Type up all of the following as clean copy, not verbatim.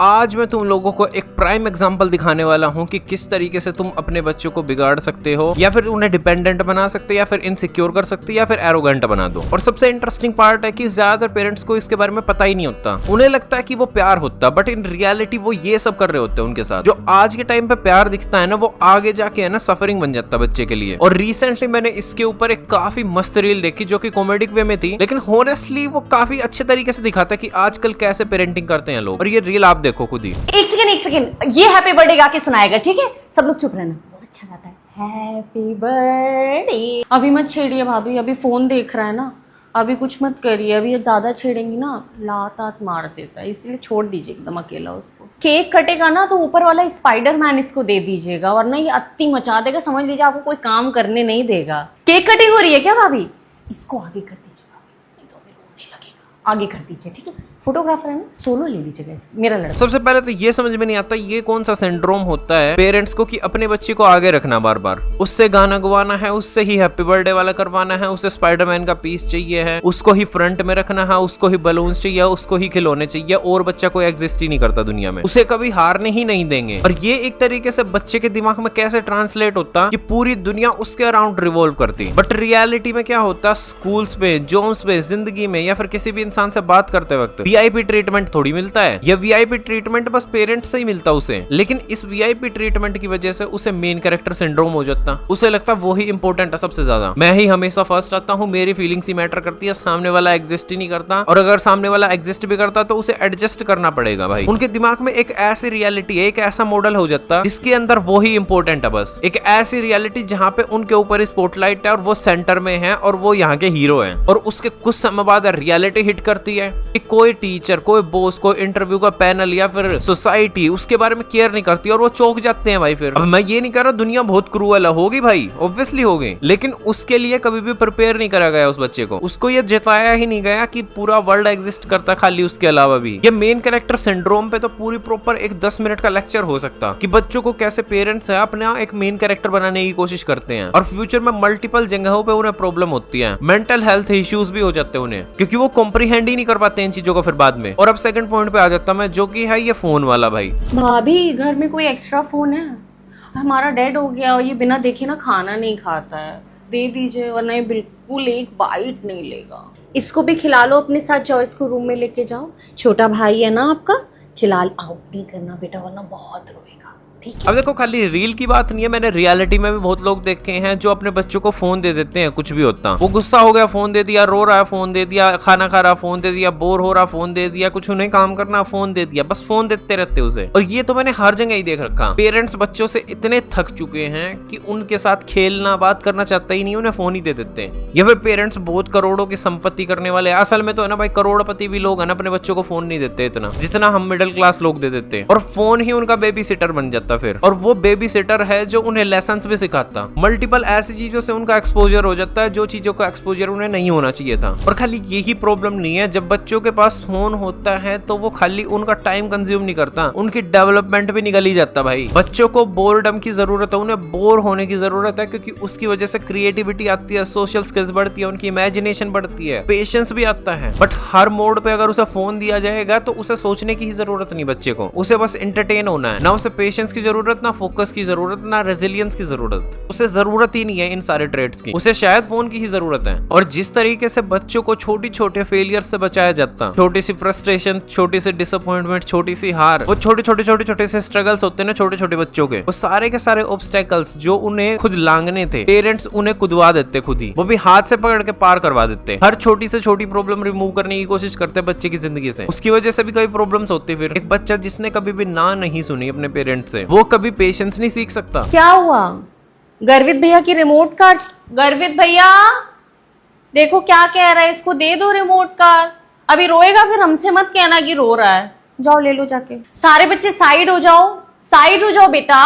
आज मैं तुम लोगों को एक प्राइम एग्जांपल दिखाने वाला हूँ कि किस तरीके से तुम अपने बच्चों को बिगाड़ सकते हो, या फिर उन्हें डिपेंडेंट बना सकते, या फिर इनसिक्योर कर सकते, या फिर एरोगेंट बना दो। और सबसे इंटरेस्टिंग पार्ट है कि ज्यादातर पेरेंट्स को इसके बारे में पता ही नहीं होता। उन्हें लगता है कि वो प्यार होता, बट इन रियलिटी वो ये सब कर रहे होते हैं उनके साथ। जो आज के टाइम पे प्यार दिखता है ना, वो आगे जाके है ना सफरिंग बन जाता है बच्चे के लिए। और रिसेंटली मैंने इसके ऊपर एक काफी मस्त रील देखी जो कि कॉमेडिक वे में थी, लेकिन होनेस्टली वो काफी अच्छे तरीके से दिखाता है कि आजकल कैसे पेरेंटिंग करते हैं लोग। और ये रील आप देखो खुद ही। एक सेकंड, ये हैप्पी बर्थडे गा के सुनाएगा, ठीक है? सब लोग चुप रहना, बहुत अच्छा गाता है। Happy birthday. अभी मत छेड़िए भाभी, अभी फोन देख रहा है ना, अभी कुछ मत करिए। अभी ये ज्यादा छेड़ेंगी ना लात मार देता है, इसलिए छोड़ दीजिए एकदम अकेला उसको। केक कटेगा ना तो ऊपर वाला स्पाइडरमैन इसको दे दीजिएगा, वरना ये अत्ती मचा देगा, समझ लीजिए आपको कोई काम करने नहीं देगा। केक कटिंग हो रही है क्या भाभी? इसको आगे कर दीजिए भाभी, नहीं तो अभी रोने लगेगा। आगे कर दीजिए, ठीक है? फोटोग्राफर है ना, सोलो ले लीजिएगा मेरा लड़का। सबसे पहले तो ये समझ में नहीं आता ये कौन सा सिंड्रोम होता है पेरेंट्स को कि अपने बच्चे को आगे रखना बार बार। उससे गाना गवाना है, उससे ही हैप्पी बर्थडे वाला करवाना है, उसे स्पाइडरमैन का पीस चाहिए है, उसको ही फ्रंट में रखना है, उसको ही बलून्स चाहिए, उसको ही खिलौने चाहिए, और बच्चा कोई एग्जिस्ट ही नहीं करता दुनिया में। उसे कभी हारने ही नहीं देंगे। और ये एक तरीके से बच्चे के दिमाग में कैसे ट्रांसलेट होता कि पूरी दुनिया उसके अराउंड रिवॉल्व करती। बट रियलिटी में क्या होता, स्कूल्स में, जॉब्स में, जिंदगी में, या फिर किसी भी इंसान से बात करते वक्त वीआईपी ट्रीटमेंट थोड़ी मिलता है। यह वीआईपी ट्रीटमेंट बस पेरेंट्स से ही मिलता उसे। लेकिन इस वीआईपी ट्रीटमेंट की वजह से उसे मेन कैरेक्टर सिंड्रोम हो जाता। उसे लगता वो ही इंपॉर्टेंट है सबसे ज्यादा। मैं ही हमेशा फर्स्ट आता हूँ, मेरी फीलिंग्स ही मैटर करती है, सामने वाला एग्जिस्ट ही नहीं करता। और अगर सामने वाला एग्जिस्ट भी करता तो उसे एडजस्ट करना पड़ेगा भाई। उनके दिमाग में एक ऐसी रियलिटी है, एक ऐसा मॉडल हो जाता जिसके अंदर वो ही इंपॉर्टेंट है बस। एक ऐसी रियलिटी जहाँ पे उनके ऊपर स्पॉटलाइट है और वो सेंटर में है और वो यहाँ के हीरो है। और उसके कुछ समय बाद रियलिटी हिट करती है कि कोई टीचर, कोई बॉस, कोई इंटरव्यू का पैनल या फिर सोसाइटी उसके बारे में केयर नहीं करती और वो चौंक जाते हैं भाई। फिर अब मैं ये नहीं कह रहा दुनिया बहुत क्रूअल होगी भाई, ऑब्वियसली होगी, लेकिन उसके लिए कभी भी प्रिपेयर नहीं करा गया उस बच्चे को। उसको ये जताया ही नहीं गया कि पूरा वर्ल्ड एग्जिस्ट करता खाली उसके अलावा भी। ये मेन कैरेक्टर सिंड्रोम पे तो पूरी प्रॉपर एक 10 मिनट का लेक्चर हो सकता कि बच्चों को कैसे पेरेंट्स है अपना एक मेन कैरेक्टर बनाने की कोशिश करते हैं और फ्यूचर में मल्टीपल जगहों पे उन्हें प्रॉब्लम होती है। मेंटल हेल्थ इश्यूज भी हो जाते हैं उन्हें, क्योंकि वो कॉम्प्रिहेंड ही नहीं कर पाते इन चीजों को फिर बाद में। और अब सेकंड पॉइंट पे आ जाता मैं, जो कि है ये फोन वाला भाई। भाभी घर में कोई एक्स्ट्रा फोन है? हमारा डेड हो गया और ये बिना देखे ना खाना नहीं खाता है, दे दीजिए, वरना ये बिल्कुल एक बाइट नहीं लेगा। इसको भी खिला लो अपने साथ, जाओ इसको रूम में लेके जाओ। छोटा भाई है ना आपका, खिला आउट नहीं करना बेटा, वरना बहुत रोएगा। अब देखो खाली रील की बात नहीं है, मैंने रियलिटी में भी बहुत लोग देखे हैं जो अपने बच्चों को फोन दे देते हैं कुछ भी होता। वो गुस्सा हो गया फोन दे दिया, रो रहा है फोन दे दिया, खाना खा रहा फोन दे दिया, बोर हो रहा फोन दे दिया, कुछ उन्हें काम करना फोन दे दिया, बस फोन देते रहते उसे। और ये तो मैंने हर जगह ही देख रखा। पेरेंट्स बच्चों से इतने थक चुके हैं कि उनके साथ खेलना बात करना चाहता ही नहीं, उन्हें फोन ही दे देते हैं। या फिर पेरेंट्स बहुत करोड़ों की संपत्ति करने वाले, असल में तो है ना भाई करोड़पति भी लोग है ना अपने बच्चों को फोन नहीं देते इतना जितना हम मिडिल क्लास लोग दे देते हैं। और फोन ही उनका बेबी सिटर बन जाता फिर। और वो बेबी सिटर है जो उन्हें लेसन्स भी सिखाता। मल्टीपल ऐसी चीजों से उनका एक्सपोजर हो जाता है जो चीजों का एक्सपोजर उन्हें नहीं होना चाहिए था। और खाली यही प्रॉब्लम नहीं है, जब बच्चों के पास फोन होता है तो वो खाली उनका टाइम कंज्यूम नहीं करता, उनकी डेवलपमेंट भी निकल ही जाता भाई। बच्चों को बोरडम की जरूरत है, उन्हें बोर होने की जरूरत है, क्योंकि उसकी वजह से क्रिएटिविटी आती है, सोशल स्किल्स बढ़ती है, उनकी इमेजिनेशन बढ़ती है, पेशेंस भी आता है। बट हर मोड पे अगर उसे फोन दिया जाएगा तो उसे सोचने की ही जरूरत नहीं बच्चे को, उसे बस एंटरटेन होना है। ना उसे पेशेंस की जरूरत, ना फोकस की जरूरत, ना रेजिलियंस की जरूरत। उसे जरूरत ही नहीं है इन सारे ट्रेड्स की, उसे शायद फोन की ही जरूरत है। और जिस तरीके से बच्चों को छोटी छोटे फेलियर से बचाया जाता, छोटी सी फ्रस्ट्रेशन, छोटी सी डिसअपॉइंटमेंट, छोटी सी हार, वो छोटे से स्ट्रगल्स होते हैं ना छोटे छोटे बच्चों के, वो सारे के सारे ऑब्स्टेकल्स जो उन्हें खुद लांगने थे, पेरेंट्स उन्हें कुदवा देते खुद ही, वो भी हाथ से पकड़ के पार करवा देते। हर छोटी से छोटी प्रॉब्लम रिमूव करने की कोशिश करते बच्चे की जिंदगी से। उसकी वजह से भी कई प्रॉब्लम्स होती। फिर एक बच्चा जिसने कभी भी ना नहीं सुनी अपने पेरेंट्स से, वो कभी पेशेंस नहीं सीख सकता। क्या हुआ? गर्वित भैया की रिमोट कार। गर्वित भैया देखो क्या कह रहा है, इसको दे दो रिमोट कार। अभी रोएगा फिर हमसे मत कहना कि रो रहा है। जाओ ले लो जाके। सारे बच्चे साइड हो जाओ, साइड हो जाओ बेटा।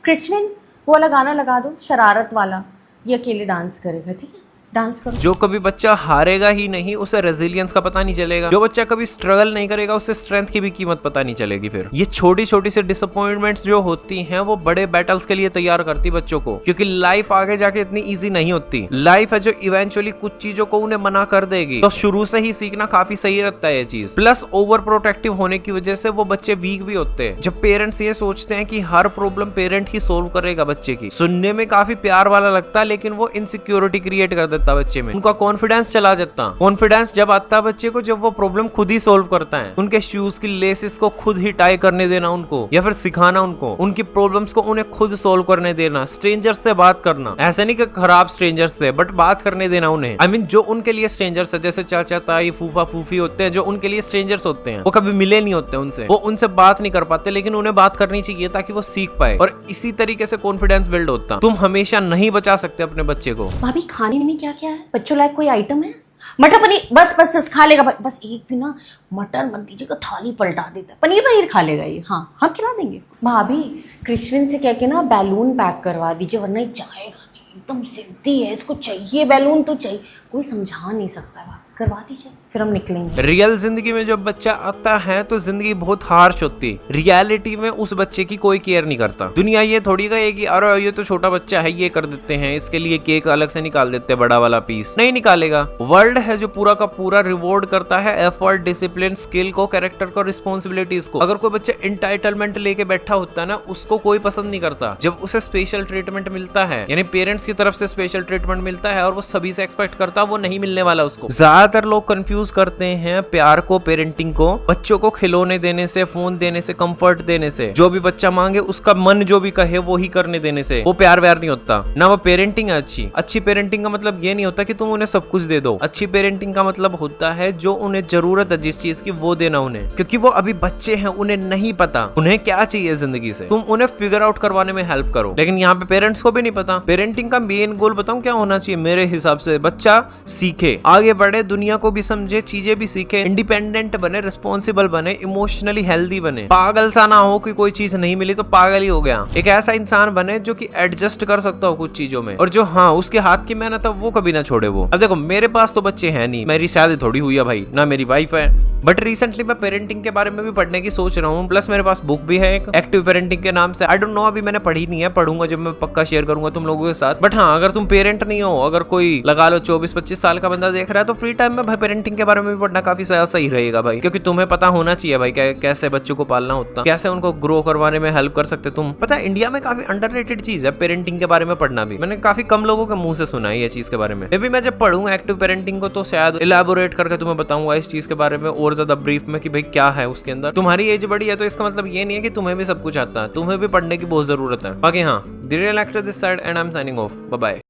क्रिश्विन वो वाला गाना लगा दो, शरारत वाला, ये अकेले डांस करेगा, ठीक है? डांस करो। जो कभी बच्चा हारेगा ही नहीं उसे रेजिलियंस का पता नहीं चलेगा। जो बच्चा कभी स्ट्रगल नहीं करेगा उसे स्ट्रेंथ की भी कीमत पता नहीं चलेगी। फिर ये छोटी छोटी सी डिसअपॉइंटमेंट्स जो होती हैं वो बड़े बैटल्स के लिए तैयार करती बच्चों को, क्योंकि लाइफ आगे जाके इतनी इजी नहीं होती। लाइफ है जो इवेंचुअली कुछ चीजों को उन्हें मना कर देगी। तो शुरू से ही सीखना काफी सही रहता है ये चीज। प्लस ओवर प्रोटेक्टिव होने की वजह से वो बच्चे वीक भी होते हैं। जब पेरेंट्स ये सोचते हैं कि हर प्रॉब्लम पेरेंट ही सोल्व करेगा बच्चे की, सुनने में काफी प्यार वाला लगता है, लेकिन वो इनसिक्योरिटी क्रिएट कर देता है बच्चे में। उनका कॉन्फिडेंस चला जाता। कॉन्फिडेंस जब आता है बच्चे को जब वो प्रॉब्लम खुद ही सोल्व करता है। उनके शूज की लेसेस को खुद ही टाई करने देना उनको, या फिर सिखाना उनको, उनकी प्रॉब्लम्स को उन्हें खुद सोल्व करने देना, स्ट्रेंजर्स से बात करना। ऐसे नहीं कि खराब स्ट्रेंजर्स से, बट बात करने देना उन्हें। आई मीन जो उनके लिए स्ट्रेंजर्स है, जैसे चाचा ताई फूफा फूफी होते हैं, जो उनके लिए स्ट्रेंजर्स होते हैं, वो कभी मिले नहीं होते उनसे, वो उनसे बात नहीं कर पाते, लेकिन उन्हें बात करनी चाहिए ताकि वो सीख पाए। और इसी तरीके से कॉन्फिडेंस बिल्ड होता। तुम हमेशा नहीं बचा सकते अपने बच्चे को। भाभी खाने में क्या क्या है? बच्चों लायक कोई आइटम है? मटर पनीर बस बस बस खा लेगा। बस एक भी ना मटर मत दीजिएगा, थाली पलटा देता है। पनीर पनीर खा लेगा ये। हाँ हम खिला देंगे। भाभी क्रिश्चियन से कह के ना बैलून पैक करवा दीजिए, वरना ये जाएगा नहीं। एकदम जिद्दी है, इसको चाहिए बैलून तो चाहिए। कोई समझा नहीं सकता है, करवा दीजिए फिर हम निकलेंगे। रियल जिंदगी में जब बच्चा आता है तो जिंदगी बहुत हार्श होती है। रियलिटी में उस बच्चे की कोई केयर नहीं करता। दुनिया ये थोड़ी कहे कि अरे ये तो छोटा बच्चा है, ये कर देते हैं, इसके लिए केक अलग से निकाल देते हैं, बड़ा वाला पीस नहीं निकालेगा। वर्ल्ड है जो पूरा का पूरा रिवॉर्ड करता है एफर्ट, डिसिप्लिन, स्किल को, कैरेक्टर को, रिस्पॉन्सिबिलिटीज को। अगर कोई बच्चा इंटाइटलमेंट लेके बैठा होता है ना, उसको कोई पसंद नहीं करता। जब उसे स्पेशल ट्रीटमेंट मिलता है, यानी पेरेंट्स की तरफ से स्पेशल ट्रीटमेंट मिलता है और वो सभी से एक्सपेक्ट करता है, वो नहीं मिलने वाला उसको। ज्यादातर लोग कंफ्यूज करते हैं प्यार को, पेरेंटिंग को, बच्चों को खिलौने देने से, फोन देने से, कंफर्ट देने से, जो भी बच्चा मांगे उसका मन जो भी कहे वो ही करने देने से वो प्यार व्यार नहीं होता ना। वो पेरेंटिंग है अच्छी। अच्छी पेरेंटिंग का मतलब ये नहीं होता कि तुम उन्हें सब कुछ दे दो। अच्छी पेरेंटिंग का मतलब होता है जो उन्हें जरूरत है जिस चीज की वो देना उन्हें, क्योंकि वो अभी बच्चे हैं, उन्हें नहीं पता उन्हें क्या चाहिए जिंदगी से। तुम उन्हें फिगर आउट करवाने में हेल्प करो। लेकिन यहाँ पे पेरेंट्स को भी नहीं पता। पेरेंटिंग का मेन गोल बताऊं क्या होना चाहिए मेरे हिसाब से? बच्चा सीखे, आगे बढ़े, दुनिया को भी समझे, चीजें भी सीखे, इंडिपेंडेंट बने, रिस्पॉन्सिबल बने, इमोशनली हेल्दी बने। पागल सा ना हो कि कोई चीज नहीं मिली तो पागल ही हो गया। एक ऐसा इंसान बने जो कि एडजस्ट कर सकता हो कुछ चीजों में, और जो हाँ उसके हाथ की मेहनत है वो कभी ना छोड़े वो। अब देखो मेरे पास तो बच्चे हैं नहीं, मेरी शादी थोड़ी हुई है भाई, ना मेरी वाइफ है, बट रिसेंटली मैं पेरेंटिंग के बारे में भी पढ़ने की सोच रहा हूँ। प्लस मेरे पास बुक भी है एक, एक्टिव पेरेंटिंग के नाम से। आई डोंट नो, अभी मैंने पढ़ी नहीं है, पढ़ूंगा जब मैं पक्का शेयर करूंगा तुम लोगों के साथ। बट हाँ अगर तुम पेरेंट नहीं हो, अगर कोई लगा लो 24-25 साल का बंदा देख रहा है, तो फ्री टाइम में भाई पेरेंटिंग के बारे में भी पढ़ना काफी सही रहेगा भाई, क्योंकि तुम्हें पता होना चाहिए भाई कैसे बच्चों को पालना होता, कैसे उनको ग्रो करवाने में हेल्प कर सकते तुम। पता है इंडिया में काफी अंडररेटेड चीज है पेरेंटिंग के बारे में पढ़ना भी। मैंने काफी कम लोगों के मुंह से सुना है ये चीज के बारे में। मे बी मैं जब पढ़ूंगा एक्टिव पेरेंटिंग को तो शायद इलैबोरेट करके तुम्हें बताऊंगा इस चीज के बारे में और ज्यादा ब्रीफ में कि भाई क्या है उसके अंदर। तुम्हारी एज बड़ी है तो इसका मतलब ये नहीं है कि तुम्हें भी सब कुछ आता है, तुम्हें भी पढ़ने की बहुत जरूरत है। बाकी हाँ, the real actor this side and I am signing off. Bye bye.